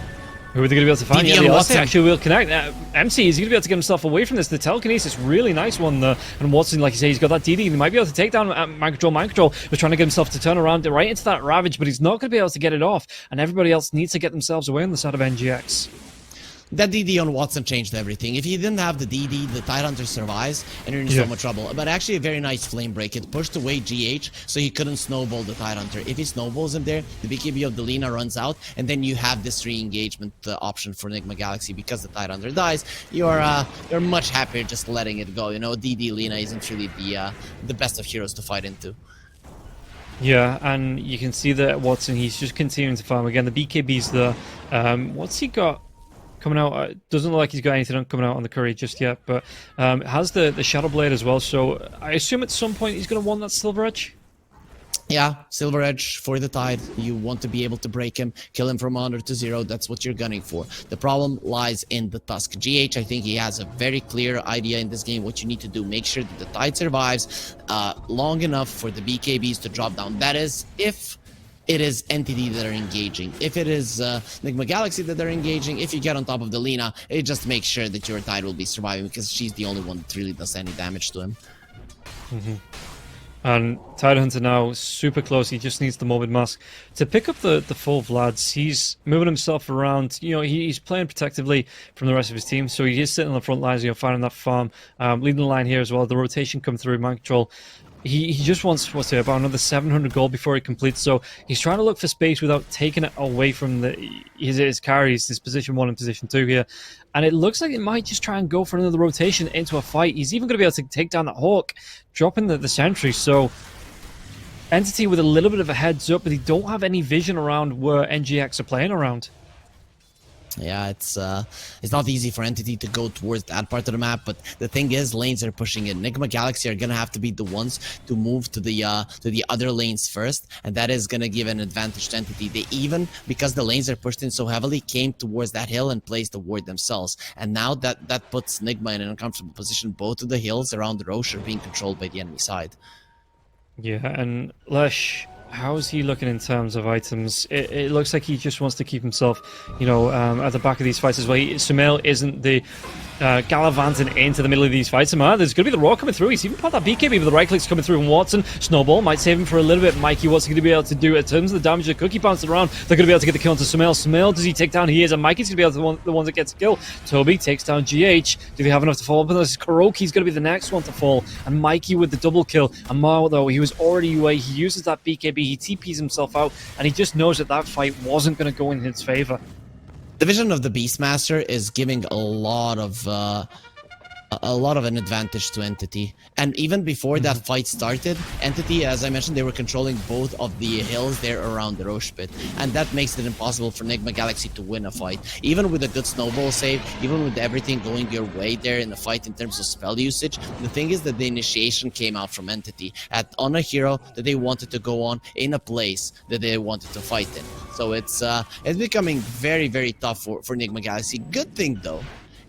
Who are they going to be able to find? Yeah, the Watson actually will connect. MC is going to be able to get himself away from this. The telekinesis, really nice one there. And Watson, like you say, he's got that DD. He might be able to take down Mind Control. Mind Control was trying to get himself to turn around right into that Ravage, but he's not going to be able to get it off. And everybody else needs to get themselves away on the side of NGX. That DD on Watson changed everything. If he didn't have the DD, the Tidehunter survives, and you're in so much trouble. But actually, a very nice flame break. It pushed away GH, so he couldn't snowball the Tidehunter. If he snowballs him there, the BKB of the Lina runs out, and then you have this re-engagement option for Nigma Galaxy. Because the Tidehunter dies, you're much happier just letting it go. You know, DD Lina isn't really the best of heroes to fight into. Yeah, and you can see that Watson, he's just continuing to farm. Again, the BKB's there. What's he got coming out? Doesn't look like he's got anything coming out on the curry just yet, but has the Shadow Blade as well, so I assume at some point he's going to want that Silver Edge? Yeah, Silver Edge for the Tide. You want to be able to break him, kill him from 100 to 0. That's what you're gunning for. The problem lies in the Tusk. GH, I think he has a very clear idea in this game what you need to do. Make sure that the Tide survives long enough for the BKBs to drop down. That is, if it is Entity that are engaging. If it is Nigma Galaxy that they're engaging, if you get on top of the Lina, it just makes sure that your Tide will be surviving, because she's the only one that really does any damage to him. And Tidehunter now super close. He just needs the Morbid Mask to pick up the full Vlads. He's moving himself around. You know, he's playing protectively from the rest of his team, so he is sitting on the front lines, you know, finding that farm, leading the line here as well. The rotation come through. Mind Control, he just wants, what's it, about another 700 gold before he completes, so he's trying to look for space without taking it away from his carries, his position 1 and position 2 here. And it looks like it might just try and go for another rotation into a fight. He's even going to be able to take down that Hawk, dropping the sentry. So Entity with a little bit of a heads up, but they don't have any vision around where NGX are playing around. Yeah, it's not easy for Entity to go towards that part of the map, but the thing is, lanes are pushing in. Nigma Galaxy are gonna have to be the ones to move to the other lanes first, and that is gonna give an advantage to Entity. They even, because the lanes are pushed in so heavily, came towards that hill and placed the ward themselves. And now that puts Nigma in an uncomfortable position. Both of the hills around the Roche are being controlled by the enemy side. Yeah, and Lesh, how's he looking in terms of items? It looks like he just wants to keep himself, you know, at the back of these fights as well. Sumail isn't the gallivanting into the middle of these fights. And there's going to be the Raw coming through. He's even put that BKB with the right clicks coming through from Watson. Snowball might save him for a little bit. Mikey, what's he going to be able to do in terms of the damage? The Cookie bouncing around. They're going to be able to get the kill onto Sumail. Sumail, does he take down? He is. And Mikey's going to be able to the one that gets a kill. Toby takes down GH. Do they have enough to follow up on this? Kuroki's going to be the next one to fall. And Mikey with the double kill. And Mao, though, he was already away. He uses that BKB. He TPs himself out. And he just knows that that fight wasn't going to go in his favor. The vision of the Beastmaster is giving a lot of an advantage to Entity. And even before that fight started, Entity, as I mentioned, they were controlling both of the hills there around the Roche Pit. And that makes it impossible for Nigma Galaxy to win a fight. Even with a good snowball save, even with everything going your way there in the fight in terms of spell usage, the thing is that the initiation came out from Entity on a hero that they wanted to go on in a place that they wanted to fight in. So it's becoming very, very tough for Nigma Galaxy. Good thing, though,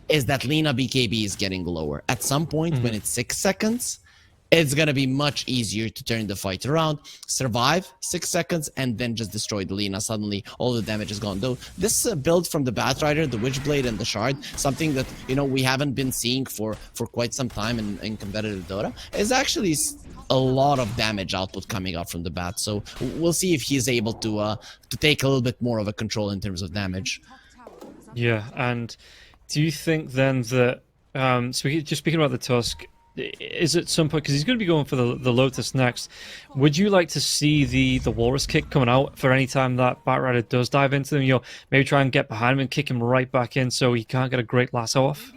is that Lina BKB is getting lower. At some point, when it's 6 seconds, it's going to be much easier to turn the fight around, survive 6 seconds, and then just destroy the Lina. Suddenly, all the damage is gone. Though, this build from the Batrider, the Witchblade, and the Shard, something that, we haven't been seeing for quite some time in competitive Dota, is actually a lot of damage output coming out from the Bat. So, we'll see if he's able to take a little bit more of a control in terms of damage. Yeah, and do you think then that, just speaking about the Tusk, is at some point, because he's going to be going for the Lotus next, would you like to see the Walrus kick coming out for any time that Batrider does dive into them? Maybe try and get behind him and kick him right back in so he can't get a great lasso off?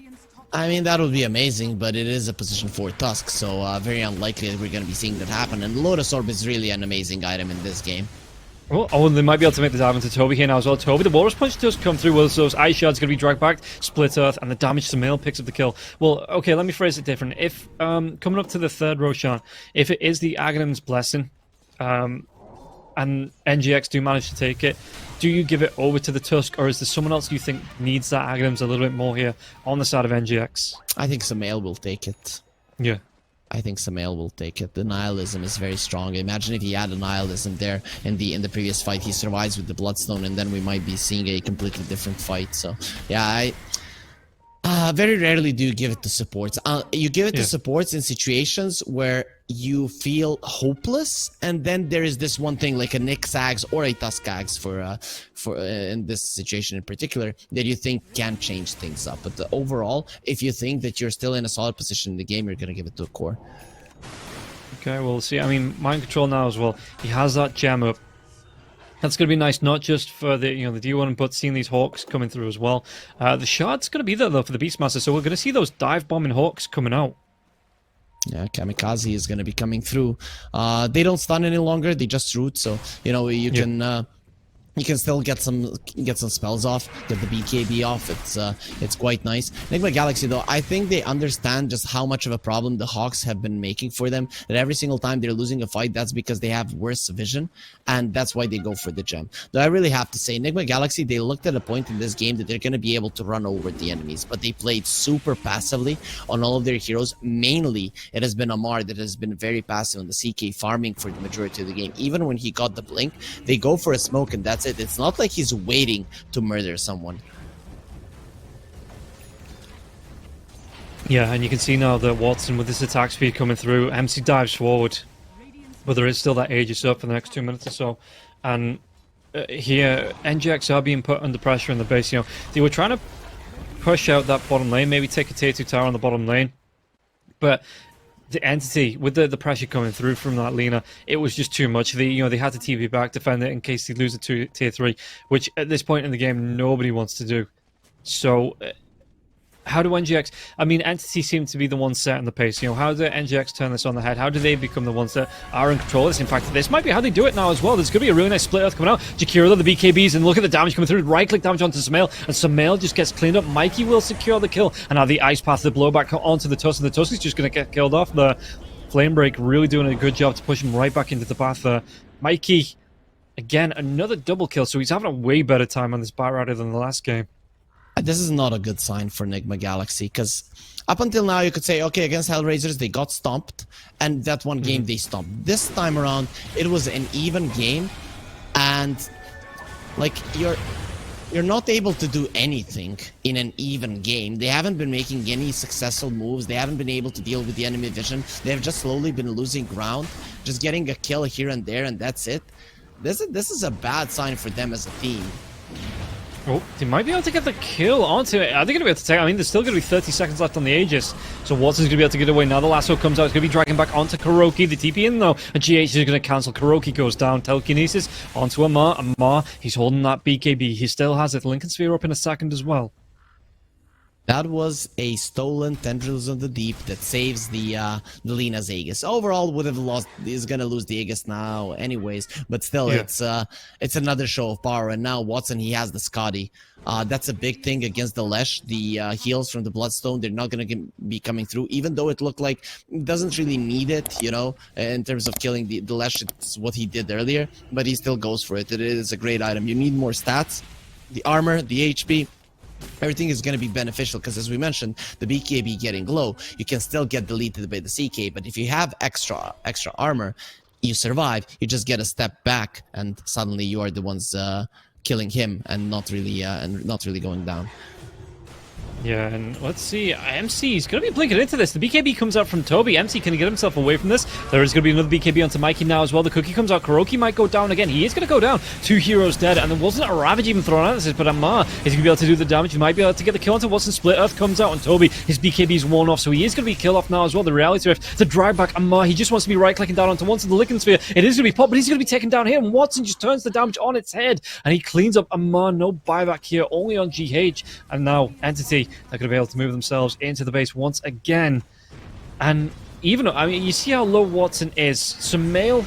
I mean, that would be amazing, but it is a position 4 Tusk, so very unlikely that we're going to be seeing that happen. And Lotus Orb is really an amazing item in this game. Oh, and they might be able to make the dive into Toby here now as well. Toby, the Walrus Punch does come through with those Ice Shards going to be dragged back, Split Earth, and the damage to Mail picks up the kill. Well, okay, let me phrase it different. If, coming up to the third Roshan, if it is the Aghanim's Blessing, and NGX do manage to take it, do you give it over to the Tusk, or is there someone else you think needs that Aghanim's a little bit more here on the side of NGX? I think Sumail will take it. Yeah. I think Sumail will take it. The Nihilism is very strong. Imagine if he had a Nihilism there in the previous fight. He survives with the Bloodstone, and then we might be seeing a completely different fight. So, yeah, I very rarely do you give it to supports. You give it to supports in situations where you feel hopeless, and then there is this one thing like a Nick Sags or a Tuskags for in this situation in particular that you think can change things up. But overall, if you think that you're still in a solid position in the game, you're gonna give it to a core. Okay, we'll see. I mean, Mind Control now as well. He has that gem up. That's going to be nice, not just for the the D1, but seeing these Hawks coming through as well. The Shard's going to be there, though, for the Beastmaster, so we're going to see those dive-bombing Hawks coming out. Yeah, Kamikaze is going to be coming through. They don't stun any longer, they just root, so, you can still get some spells off, get the BKB off. It's quite nice. Nigma Galaxy, though, I think they understand just how much of a problem the Hawks have been making for them. That every single time they're losing a fight, that's because they have worse vision, and that's why they go for the gem. Though I really have to say, Nigma Galaxy, they looked at a point in this game that they're going to be able to run over the enemies, but they played super passively on all of their heroes. Mainly, it has been Amar that has been very passive on the CK, farming for the majority of the game. Even when he got the blink, they go for a smoke, and that's it. It's not like he's waiting to murder someone. Yeah, and you can see now that Watson, with this attack speed coming through, MC dives forward, but there is still that Aegis up for the next 2 minutes or so. And here, NGX are being put under pressure in the base. They were trying to push out that bottom lane, maybe take a tier 2 tower on the bottom lane, but the Entity, with the pressure coming through from that Lina, it was just too much. They had to TP back, defend it in case they lose it to tier 3, which at this point in the game nobody wants to do. So how do NGX... I mean, Entity seem to be the ones setting the pace. How do NGX turn this on the head? How do they become the ones that are in control of this? In fact, this might be how they do it now as well. There's going to be a really nice split earth coming out. Jakiro, the BKBs, and look at the damage coming through. Right-click damage onto Sumail, and Sumail just gets cleaned up. Mikey will secure the kill. And now the Ice Path, the blowback onto the Tusk, and the Tusk is just going to get killed off. The Flame Break really doing a good job to push him right back into the path there. Mikey, again, another double kill, so he's having a way better time on this Batrider than the last game. This is not a good sign for Nigma Galaxy, because up until now you could say, okay, against Hellraisers they got stomped, and that one game they stomped. This time around, it was an even game, and like you're not able to do anything in an even game. They haven't been making any successful moves. They haven't been able to deal with the enemy vision. They've just slowly been losing ground, just getting a kill here and there, and that's it. This is a bad sign for them as a team. Oh, they might be able to get the kill onto it. Are they going to be able to take? I mean, there's still going to be 30 seconds left on the Aegis. So Watson's going to be able to get away. Now the lasso comes out. It's going to be dragging back onto Kuroki. The TP in, though. And GH is going to cancel. Kuroki goes down. Telekinesis onto Amar. Amar, he's holding that BKB. He still has it. Lincoln Sphere up in a second as well. That was a stolen Tendrils of the Deep that saves the Lina's Aegis. Overall, would have lost. Is gonna lose the Aegis now, anyways. But still, Yeah. it's another show of power. And now Watson, he has the Scotty. That's a big thing against the Lesh. The heals from the Bloodstone, they're not gonna be coming through. Even though it looked like it doesn't really need it, you know, in terms of killing the Lesh. It's what he did earlier, but he still goes for it. It is a great item. You need more stats, the armor, the HP. Everything is going to be beneficial because, as we mentioned, the BKB getting low, you can still get deleted by the CK. But if you have extra armor, you survive. You just get a step back, and suddenly you are the ones killing him and not really going down. Yeah, and let's see. MC is going to be blinking into this. The BKB comes out from Toby. MC, can he get himself away from this? There is going to be another BKB onto Mikey now as well. The cookie comes out. Kuroki might go down again. He is going to go down. 2 heroes dead, and there wasn't a Ravage even thrown at this, but Amar is going to be able to do the damage. He might be able to get the kill onto Watson. Split Earth comes out on Toby. His BKB is worn off, so he is going to be killed off now as well. The Reality Rift, the drive back Amar. He just wants to be right-clicking down onto the Lincoln Sphere. It is going to be popped, but he's going to be taken down here, and Watson just turns the damage on its head, and he cleans up Amar. No buyback here, only on GH, and now Entity, they're going to be able to move themselves into the base once again. And even, I mean, you see how low Watson is. Sumail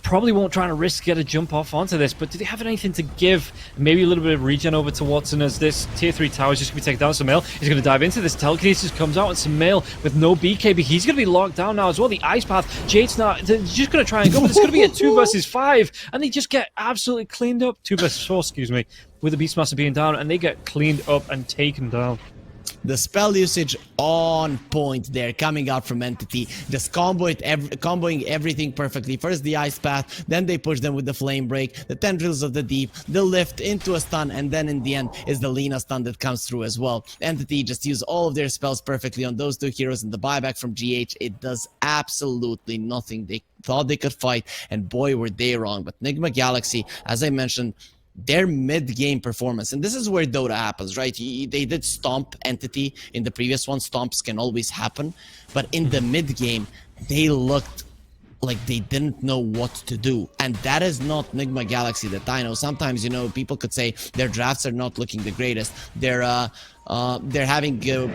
probably won't try to risk get a jump off onto this, but do they have anything to give? Maybe a little bit of regen over to Watson as this tier 3 tower is just going to be taken down. Sumail is going to dive into this. Telekinesis comes out, and Sumail with no BKB, he's going to be locked down now as well. The Ice Path, Jade's now, they're just going to try and go, but it's going to be a 2 versus 5, and they just get absolutely cleaned up. 2 versus 4, excuse me, with the Beastmaster being down, and they get cleaned up and taken down. The spell usage on point there, coming out from Entity, just comboing everything perfectly. First the Ice Path, then they push them with the Flame Break, the Tendrils of the Deep, the lift into a stun, and then in the end is the Lina stun that comes through as well. Entity just use all of their spells perfectly on those 2 heroes, and the buyback from GH, it does absolutely nothing. They thought they could fight, and boy were they wrong. But Nigma Galaxy, as I mentioned, their mid-game performance, and this is where Dota happens, right? They did stomp Entity in the previous one. Stomps can always happen, but in the mid-game, they looked like they didn't know what to do, and that is not Nigma Galaxy that I know. Sometimes, you know, people could say their drafts are not looking the greatest. They're having a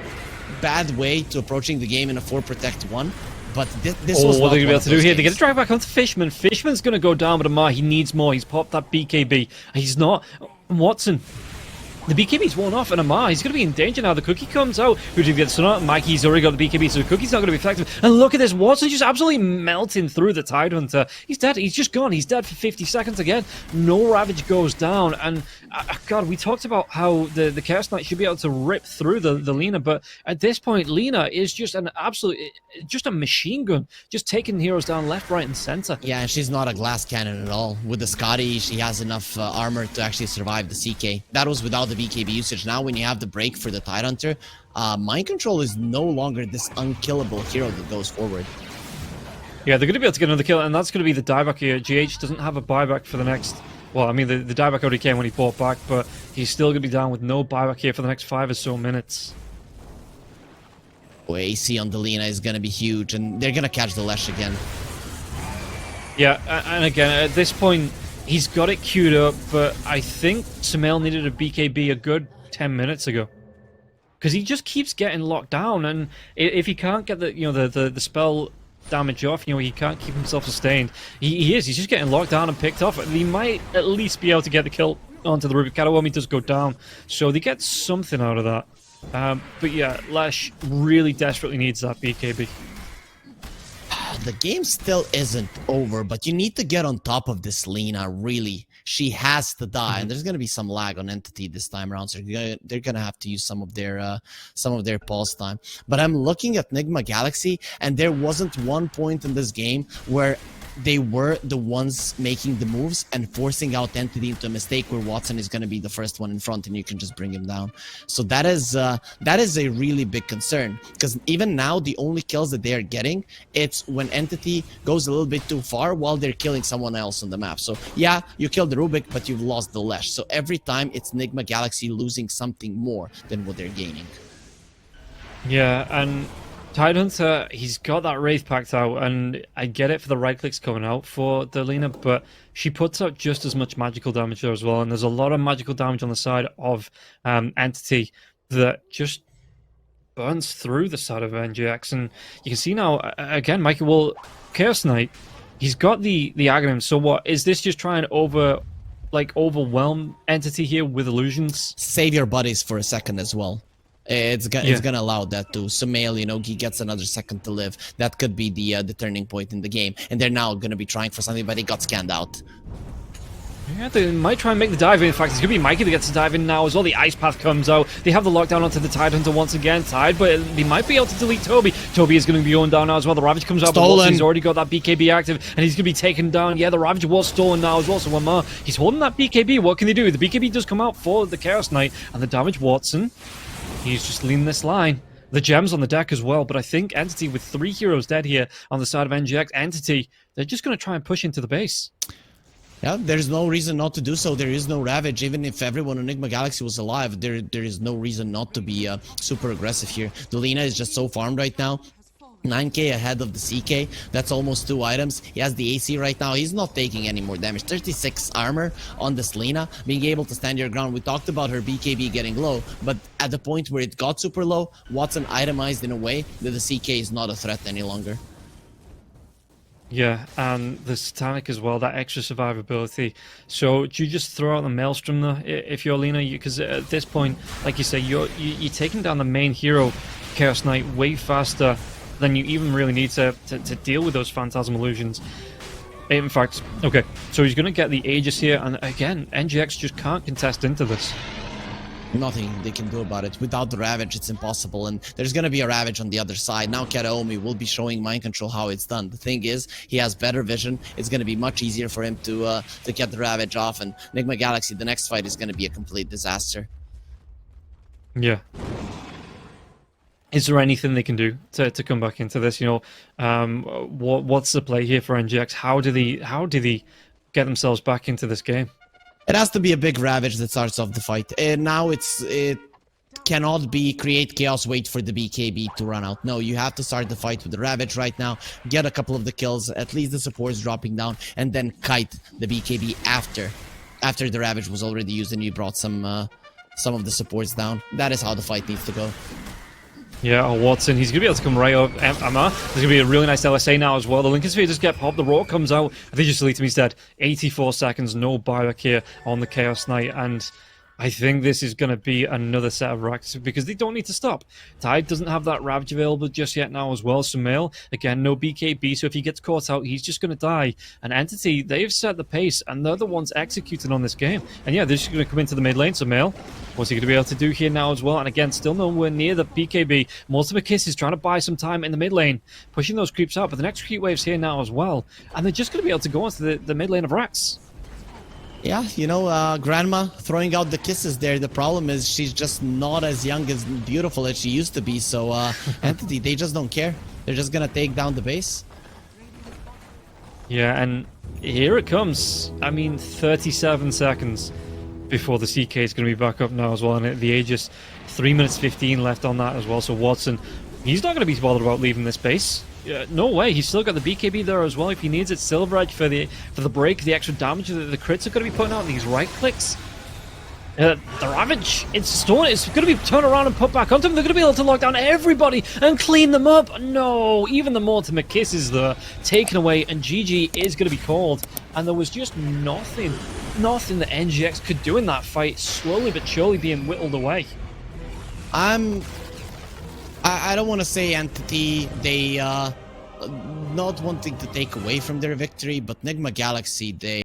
bad way to approaching the game in a 4 protect 1. But this was what not are they going to be able to do here? games. They get a drive back onto Fishman. Fishman's going to go down, but Amar, he needs more. He's popped that BKB. He's not. Watson, the BKB's worn off, and Amar, he's going to be in danger now. The cookie comes out. Who did he get? So not Mikey's already got the BKB, so the cookie's not going to be effective. And look at this. Watson just absolutely melting through the Tidehunter. He's dead. He's just gone. He's dead for 50 seconds again. No Ravage goes down. And God, we talked about how the Chaos Knight should be able to rip through the Lina, but at this point, Lina is just an absolute, just a machine gun, just taking heroes down left, right, and center. Yeah, and she's not a glass cannon at all. With the Scotty, she has enough armor to actually survive the CK. That was without the BKB usage. Now, when you have the break for the Tidehunter, Mind Control is no longer this unkillable hero that goes forward. Yeah, they're going to be able to get another kill, and that's going to be the dieback here. GH doesn't have a buyback for the next... Well, I mean, the dieback already came when he bought back, but he's still going to be down with no buyback here for the next 5 or so minutes. AC on the Lina is going to be huge, and they're going to catch the Lesh again. Yeah, and again, at this point, he's got it queued up, but I think Sumail needed a BKB a good 10 minutes ago. Because he just keeps getting locked down, and if he can't get the spell damage off, he can't keep himself sustained. He's just getting locked down and picked off. He might at least be able to get the kill onto the Ruby. Katawomi does go down, so they get something out of that. But yeah, Lash really desperately needs that BKB. The game still isn't over, but you need to get on top of this Lina, really. She has to die, and there's going to be some lag on Entity this time around, so they're going to have to use some of their pulse time. But I'm looking at Nigma Galaxy, and there wasn't one point in this game where they were the ones making the moves and forcing out Entity into a mistake where Watson is going to be the first one in front and you can just bring him down. So that is a really big concern, because even now the only kills that they are getting, it's when Entity goes a little bit too far while they're killing someone else on the map. So yeah, you killed the Rubik, but you've lost the Lesh. So every time it's Nigma Galaxy losing something more than what they're gaining. Yeah, and Tidehunter, he's got that Wraith packed out, and I get it for the right clicks coming out for Delina, but she puts out just as much magical damage there as well, and there's a lot of magical damage on the side of Entity that just burns through the side of NGX, and you can see now, again, Mikey, well, Chaos Knight, he's got the Aghanim, so what, is this just trying to overwhelm Entity here with illusions? Save your buddies for a second as well. It's gonna allow that too. Sumail, you know, he gets another second to live. That could be the turning point in the game. And they're now gonna be trying for something, but he got scanned out. Yeah, they might try and make the dive in. In fact, it's gonna be Mikey that gets to dive in now as well. The Ice Path comes out. They have the lockdown onto the Tidehunter once again. Tide, but they might be able to delete Toby. Toby is gonna be going down now as well. The Ravage comes out, but he's already got that BKB active, and he's gonna be taken down. Yeah, the Ravage was stolen now as well. So one more. He's holding that BKB. What can they do? The BKB does come out for the Chaos Knight, and the damage Watson. He's just leading this line. The gems on the deck as well, but I think Entity with 3 heroes dead here on the side of NGX, Entity, they're just going to try and push into the base. Yeah, there's no reason not to do so. There is no Ravage. Even if everyone in Nigma Galaxy was alive, there is no reason not to be super aggressive here. Delina is just so farmed right now. 9k ahead of the CK. That's almost 2 items. He has the AC right now. He's not taking any more damage. 36 armor on this Lina, being able to stand your ground. We talked about her BKB getting low, but at the point where it got super low, Watson itemized in a way that the CK is not a threat any longer. Yeah, and the Satanic as well, that extra survivability. So do you just throw out the Maelstrom though, if you're Lina? Because at this point, like you say, you're taking down the main hero, Chaos Knight, way faster than you even really need to deal with those Phantasm Illusions. In fact, okay, so he's going to get the Aegis here, and again, NGX just can't contest into this. Nothing they can do about it. Without the Ravage, it's impossible, and there's going to be a Ravage on the other side. Now Kataomi will be showing Mind Control how it's done. The thing is, he has better vision. It's going to be much easier for him to get the Ravage off, and Nigma Galaxy, the next fight is going to be a complete disaster. Yeah. Is there anything they can do to come back into this? You know, what's the play here for NGX? How do they get themselves back into this game? It has to be a big Ravage that starts off the fight. And now it cannot be create chaos, wait for the BKB to run out. No, you have to start the fight with the Ravage right now, get a couple of the kills, at least the supports dropping down, and then kite the BKB after the Ravage was already used and you brought some of the supports down. That is how the fight needs to go. Yeah, oh, Watson, he's going to be able to come right up. Emma, there's going to be a really nice LSA now as well. The Lincoln Sphere just get popped. The Roar comes out. I think just delete him instead. 84 seconds, no buyback here on the Chaos Knight. And I think this is going to be another set of racks because they don't need to stop. Tide doesn't have that Ravage available just yet now as well. Sumail, again, no BKB, so if he gets caught out, he's just going to die. And Entity, they've set the pace, and they're the ones executing on this game. And yeah, they're just going to come into the mid lane. Sumail, what's he going to be able to do here now as well? And again, still nowhere near the BKB. Multiple Kisses trying to buy some time in the mid lane, pushing those creeps out, but the next creep wave's here now as well. And they're just going to be able to go into the mid lane of racks. Yeah, you know, Grandma throwing out the kisses there. The problem is she's just not as young as beautiful as she used to be. So Entity, they just don't care. They're just gonna take down the base. Yeah, and here it comes. I mean, 37 seconds before the CK is going to be back up now as well. And the Aegis, 3 minutes 15 left on that as well. So Watson, he's not going to be bothered about leaving this base. No way. He's still got the BKB there as well if he needs it. Silver Edge for the break, the extra damage that the crits are going to be putting out. These right clicks. The Ravage, it's stolen. It's going to be turned around and put back onto them. They're going to be able to lock down everybody and clean them up. No, even the multiple kisses there taken away, and GG is going to be called. And there was just nothing that NGX could do in that fight. Slowly but surely being whittled away. I don't want to say Entity, they not wanting to take away from their victory, but Nigma Galaxy, they